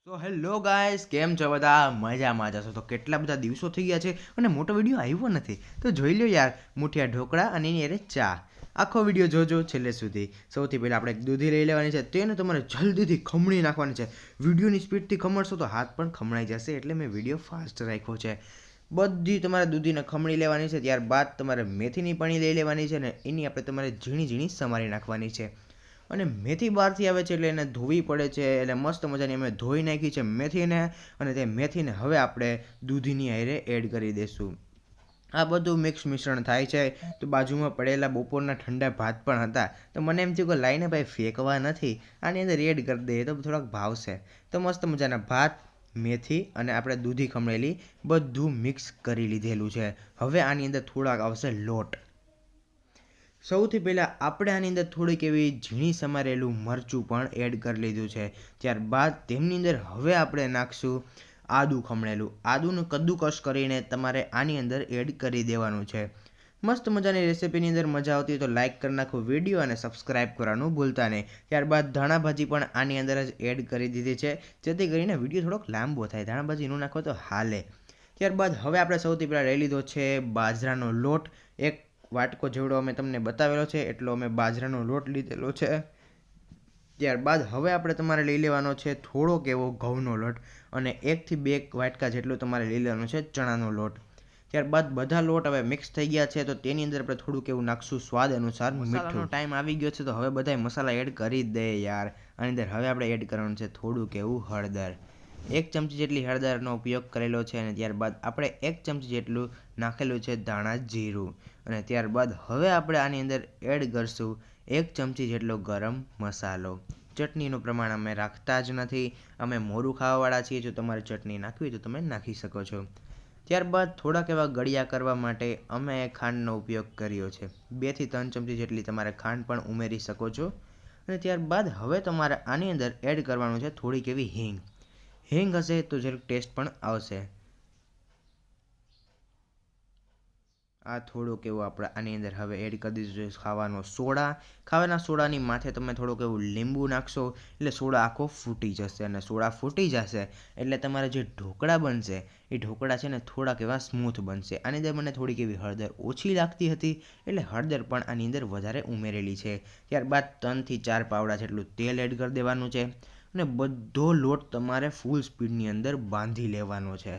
તો hello guys, કેમ છો બધા? મજામાં જશો તો કેટલા બધા દિવસો થઈ ગયા છે અને મોટો વિડીયો આવ્યો નથી. તો જોઈ લો યાર, મુઠિયા ઢોકળા અને એની અરે ચા. આખો વિડીયો જોજો છેલ્લે સુધી. સૌથી પહેલાં આપણે એક દૂધી લઈ લેવાની છે, તેને તમારે જલ્દીથી ખમણી નાખવાની છે. વિડીયોની સ્પીડથી ખમણશો તો હાથ પણ ખમણાઈ જશે, એટલે મેં વિડીયો ફાસ્ટ રાખ્યો છે. બધી તમારે દૂધીને ખમણી લેવાની છે. ત્યારબાદ તમારે મેથીની પાણી લઈ લેવાની છે ને એની આપણે તમારે ઝીણી ઝીણી સમારી નાખવાની છે. અને મેથી બહારથી આવે છે એટલે એને ધોવી પડે છે, એટલે મસ્ત મજાની અમે ધોઈ નાખી છે મેથીને. અને તે મેથીને હવે આપણે દૂધીની હારે એડ કરી દઈશું. આ બધું મિક્સ મિશ્રણ થાય છે. તો બાજુમાં પડેલા બપોરના ઠંડા ભાત પણ હતા, તો મને એમ થયું કે લાઈને ભાઈ ફેંકવા નથી, આની અંદર એડ કરી દઈએ તો થોડાક ભાવશે. તો મસ્ત મજાના ભાત, મેથી અને આપણે દૂધી ખમણેલી બધું મિક્સ કરી લીધેલું છે. હવે આની અંદર થોડાક આવશે લોટ. સૌથી પહેલાં આપણે આની અંદર થોડીક એવી ઝીણી સમારેલું મરચું પણ એડ કરી લીધું છે. ત્યારબાદ તેમની અંદર હવે આપણે નાખશું આદું ખમણેલું. આદુનું કદ્દુકસ કરીને તમારે આની અંદર એડ કરી દેવાનું છે. મસ્ત મજાની રેસીપીની અંદર મજા આવતી હોય તો લાઇક કરી નાખો વિડીયો અને સબસ્ક્રાઇબ કરવાનું ભૂલતા નહીં. ત્યારબાદ ધાણાભાજી પણ આની અંદર જ એડ કરી દીધી છે, જેથી કરીને વિડીયો થોડોક લાંબો થાય. ધાણાભાજી ન નાખો તો હાલે. ત્યારબાદ હવે આપણે સૌથી પહેલાં લઈ લીધો છે બાજરાનો લોટ. એક વાટકો જેવડો અમે તમને બતાવેલો છે એટલો અમે બાજરાનો લોટ લીધેલો છે. ત્યારબાદ હવે આપણે તમારે લઈ લેવાનો છે થોડોક એવો ઘઉંનો લોટ, અને 1 થી 2 વાટકા જેટલો તમારે લઈ લેવાનો છે ચણાનો લોટ. ત્યારબાદ બધા લોટ હવે મિક્સ થઈ ગયા છે, તો તેની અંદર આપણે થોડુંક એવું નાખશું સ્વાદ અનુસાર મીઠું. ટાઈમ આવી ગયો છે તો હવે બધાય મસાલા એડ કરી દે યાર. આની અંદર હવે આપણે એડ કરવાનું છે થોડુંક એવું હળદર. 1 ચમચી જેટલી હળદરનો ઉપયોગ કરેલો છે. અને ત્યારબાદ આપણે 1 ચમચી જેટલું નાખેલું છે ધાણા જીરું. અને ત્યારબાદ હવે આપણે આની અંદર એડ કરશું 1 ચમચી જેટલો ગરમ મસાલો. ચટણીનું પ્રમાણ અમે રાખતા જ નથી, અમે મોરું ખાવાવાળા છીએ. જો તમારે ચટણી નાખવી તો તમે નાખી શકો છો. ત્યારબાદ થોડાક એવા ગળ્યા કરવા માટે અમે ખાંડનો ઉપયોગ કર્યો છે. 2 થી 3 ચમચી જેટલી તમારે ખાંડ પણ ઉમેરી શકો છો. અને ત્યારબાદ હવે તમારે આની અંદર એડ કરવાનું છે થોડીક એવી હિંગ. હિંગ હશે તો જરાક ટેસ્ટ પણ આવશે. આ થોડુંક એવું આપણે આની અંદર હવે એડ કરી દીધું છે ખાવાનો સોડા. ખાવાના સોડાની માથે તમે થોડુંક એવું લીંબુ નાખશો એટલે સોડા આખો ફૂટી જશે. અને સોડા ફૂટી જશે એટલે તમારા જે ઢોકળા બનશે એ ઢોકળા છે ને થોડાક એવા સ્મૂથ બનશે. આની અંદર મને થોડીક એવી હળદર ઓછી લાગતી હતી, એટલે હળદર પણ આની અંદર વધારે ઉમેરેલી છે. ત્યારબાદ 3 થી 4 પાવડા જેટલું તેલ એડ કરી દેવાનું છે. અને બધો લોટ તમારે ફૂલ સ્પીડની અંદર બાંધી લેવાનો છે.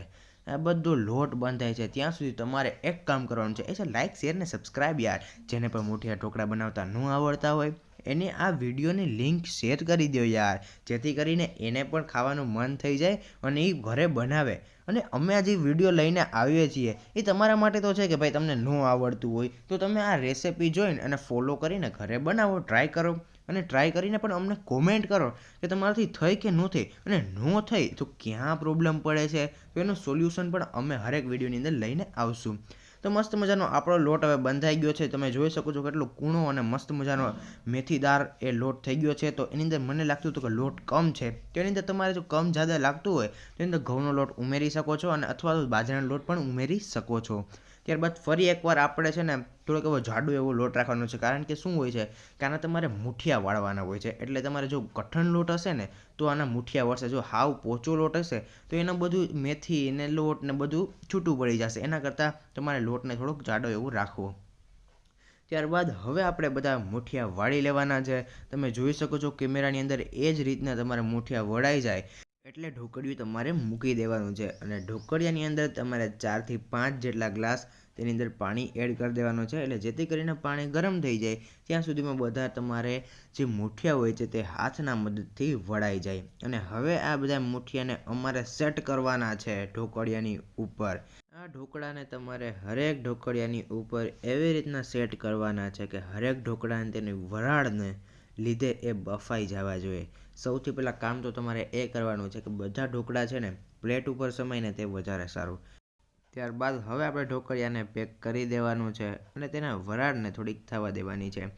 આ બધો લોટ બંધાય છે ત્યાં સુધી તમારે એક કામ કરવાનું છે, એ છે લાઇક, શેર ને સબસ્ક્રાઇબ યાર. જેને પણ મુઠિયા ઢોકળા બનાવતા ન આવડતા હોય એને આ વિડીયોની લિંક શેર કરી દો યાર, જેથી કરીને એને પણ ખાવાનું મન થઈ જાય અને એ ઘરે બનાવે. અને અમે આ જે વિડીયો લઈને આવીએ છીએ એ તમારા માટે તો છે કે ભાઈ તમને ન આવડતું હોય તો તમે આ રેસીપી જોઈને અને ફોલો કરીને ઘરે બનાવો, ટ્રાય કરો. અને ટ્રાય કરીને પણ અમને કોમેન્ટ કરો કે તમારાથી થઈ કે ન થઈ, અને ન થઈ તો ક્યાં પ્રોબ્લેમ પડે છે, તો એનું સોલ્યુશન પણ અમે હરેક વિડીયોની અંદર લઈને આવશું. તો મસ્ત મજાનો આપણો લોટ હવે બંધાઈ ગયો છે. તમે જોઈ શકો છો કેટલો કૂણો અને મસ્ત મજાનો મેથીદાર એ લોટ થઈ ગયો છે. તો એની અંદર મને લાગતું હતું કે લોટ કમ છે, તો એની અંદર તમારે જો કમ જ્યાદા લાગતું હોય તો એની અંદર ઘઉંનો લોટ ઉમેરી શકો છો, અને અથવા તો બાજરાનો લોટ પણ ઉમેરી શકો છો. ત્યારબાદ ફરી એકવાર આપણે છે ને થોડોક એવો જાડો એવો લોટ રાખવાનો છે, કારણ કે શું હોય છે કે આના તમારે મુઠિયા વાળવાના હોય છે. એટલે તમારે જો કઠણ લોટ હશે ને તો આના મુઠિયા વળશે. જો હાવ પોચો લોટ હશે તો એનું બધું મેથી ને લોટ ને બધું છૂટું પડી જશે. એના કરતાં તમારે લોટને થોડોક જાડો એવું રાખવો. ત્યારબાદ હવે આપણે બધા મુઠિયા વાળી લેવાના છે. તમે જોઈ શકો છો કેમેરાની અંદર એ જ રીતના તમારે મુઠિયા વળાઈ જાય એટલે ઢોકળિયું તમારે મૂકી દેવાનું છે. અને ઢોકળિયાની અંદર તમારે 4 થી 5 જેટલા ગ્લાસ તેની અંદર પાણી એડ કરી દેવાનું છે. એટલે જેથી કરીને પાણી ગરમ થઈ જાય ત્યાં સુધીમાં બધા તમારે જે મુઠિયા હોય છે તે હાથના મદદથી વળાઈ જાય. અને હવે આ બધા મુઠિયાને અમારે સેટ કરવાના છે ઢોકળિયાની ઉપર. આ ઢોકળાને તમારે હરેક ઢોકળિયાની ઉપર એવી રીતના સેટ કરવાના છે કે હરેક ઢોકળાને તેની વરાળને લીધે એ બફાઈ જવા જોઈએ. સૌથી પહેલાં કામ તો તમારે એ કરવાનું છે કે બધા ઢોકળા છે ને પ્લેટ ઉપર સમાઈને તે વધારે સારું. ત્યારબાદ હવે આપણે ઢોકળિયાને પેક કરી દેવાનું છે અને તેના વરાળને થોડીક થવા દેવાની છે.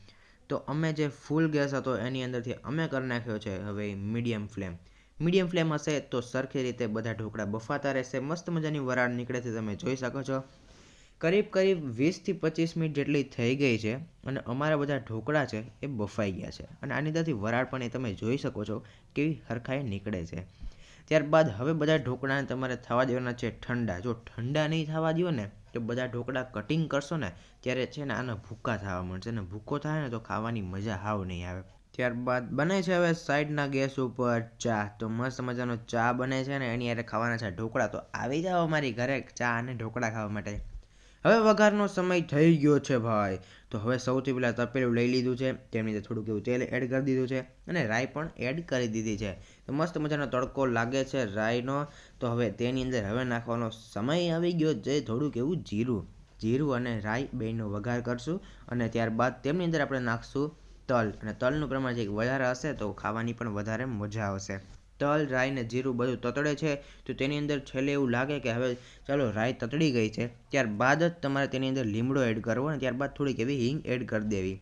તો અમે જે ફૂલ ગેસ હતો એની અંદરથી અમે કરી નાખ્યો છે હવે મીડિયમ ફ્લેમ. મીડિયમ ફ્લેમ હશે તો સરખી રીતે બધા ઢોકળા બફાતા રહેશે. મસ્ત મજાની વરાળ નીકળે છે, તમે જોઈ શકો છો. કરીબ 20 થી 25 મિનિટ જેટલી થઈ ગઈ છે અને અમારા બધા ઢોકળા છે એ બફાઈ ગયા છે. અને આની અંદરથી વરાળ પણ એ તમે જોઈ શકો છો કેવી હરખાઈ નીકળે છે. ત્યારબાદ હવે બધા ઢોકળાને તમારે થવા દેવાના છે ઠંડા. જો ઠંડા નહીં થવા દો ને તો બધા ઢોકળા કટિંગ કરશો ને ત્યારે છે ને આના ભૂકા થવા મળશે ને ભૂકો થાય ને તો ખાવાની મજા હાવ નહીં આવે. ત્યારબાદ બને છે હવે સાઈડના ગેસ ઉપર ચા. તો મસ્ત મજાનો ચા બને છે ને એની હારે ખાવાના છે ઢોકળા. તો આવી જાઓ અમારી ઘરે ચા અને ઢોકળા ખાવા માટે. હવે વઘારનો સમય થઈ ગયો છે ભાઈ. તો હવે સૌથી પહેલાં તપેલું લઈ લીધું છે, તેમની અંદર થોડુંક એવું તેલ એડ કરી દીધું છે અને રાઈ પણ એડ કરી દીધી છે. તો મસ્ત મજાનો તડકો લાગે છે રાઈનો. તો હવે તેની અંદર હવે નાખવાનો સમય આવી ગયો છે થોડુંક એવું જીરું અને રાઈ બેયનો વઘાર કરશું અને ત્યારબાદ તેમની અંદર આપણે નાખશું તલ. અને તલનું પ્રમાણ જે વધારે હશે તો ખાવાની પણ વધારે મજા આવશે. તલ, રાઈ ને જીરું બધું તતડે છે તો તેની અંદર છેલ્લે એવું લાગે કે હવે ચાલો રાઈ તતડી ગઈ છે, ત્યારબાદ જ તમારે તેની અંદર લીમડો એડ કરવો અને ત્યારબાદ થોડીક એવી હિંગ એડ કરી દેવી.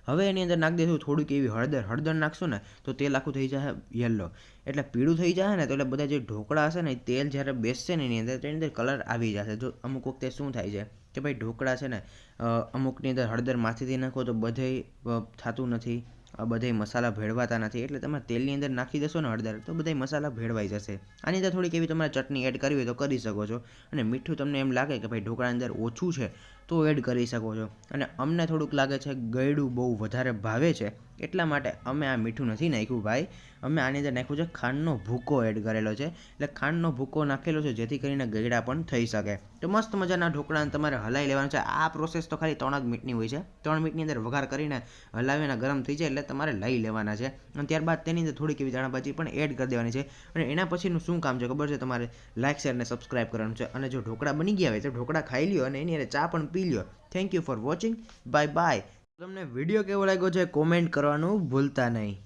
હવે એની અંદર નાખી દઈશું થોડીક એવી હળદર નાખશું ને તો તેલ આખું થઈ જાય યલો, એટલે પીળું થઈ જાય ને તો એટલે બધા જે ઢોકળા હશે ને તેલ જ્યારે બેસશે ને એની અંદર કલર આવી જશે. જો અમુક વખતે શું થાય છે કે ભાઈ ઢોકળા છે ને અમુકની અંદર હળદર માથેથી નાખો તો બધે થતું નથી, બધે મસાલા ભેળવાતા નથી, એટલે તમે તેલની અંદર નાખી દેશો ને હળદર તો બધા મસાલા ભેળવાઈ જશે. આની અંદર થોડીક એવી તમારે ચટણી એડ કરવી હોય તો કરી શકો છો અને મીઠું તમને એમ લાગે કે ભાઈ ઢોકળાની અંદર ઓછું છે તો એડ કરી શકો છો. અને અમને થોડુંક લાગે છે ગળ્યું બહુ વધારે ભાવે છે એટલા માટે અમે આ મીઠું નથી નાખ્યું ભાઈ, અમે આની અંદર નાખ્યું છે ખાંડનો ભૂકો એડ કરેલો છે, એટલે ખાંડનો ભૂકો નાખેલો છે જેથી કરીને ગળ્યા પણ થઈ શકે. તો મસ્ત મજાના ઢોકળાને તમારે હલાવી લેવાનું છે. આ પ્રોસેસ તો ખાલી 3 જ મિનિટની હોય છે. 3 મિનિટની અંદર વઘાર કરીને હલાવીને ગરમ થઈ જાય એટલે તમારે લઈ લેવાના છે અને ત્યારબાદ તેની અંદર થોડીક એવી ધાણાભાજી પણ એડ કરી દેવાની છે. અને એના પછીનું શું કામ છે ખબર છે તમારે? લાઇક, શેર અને સબસ્ક્રાઈબ કરવાનું છે. અને જો ઢોકળા બની ગયા હોય તો ઢોકળા ખાઈ લ્યો અને એની ચા પણ પી લ્યો. Thank you for watching. Bye bye. તમને વિડીયો કેવો લાગ્યો છે કોમેન્ટ કરવાનું ભૂલતા નહીં.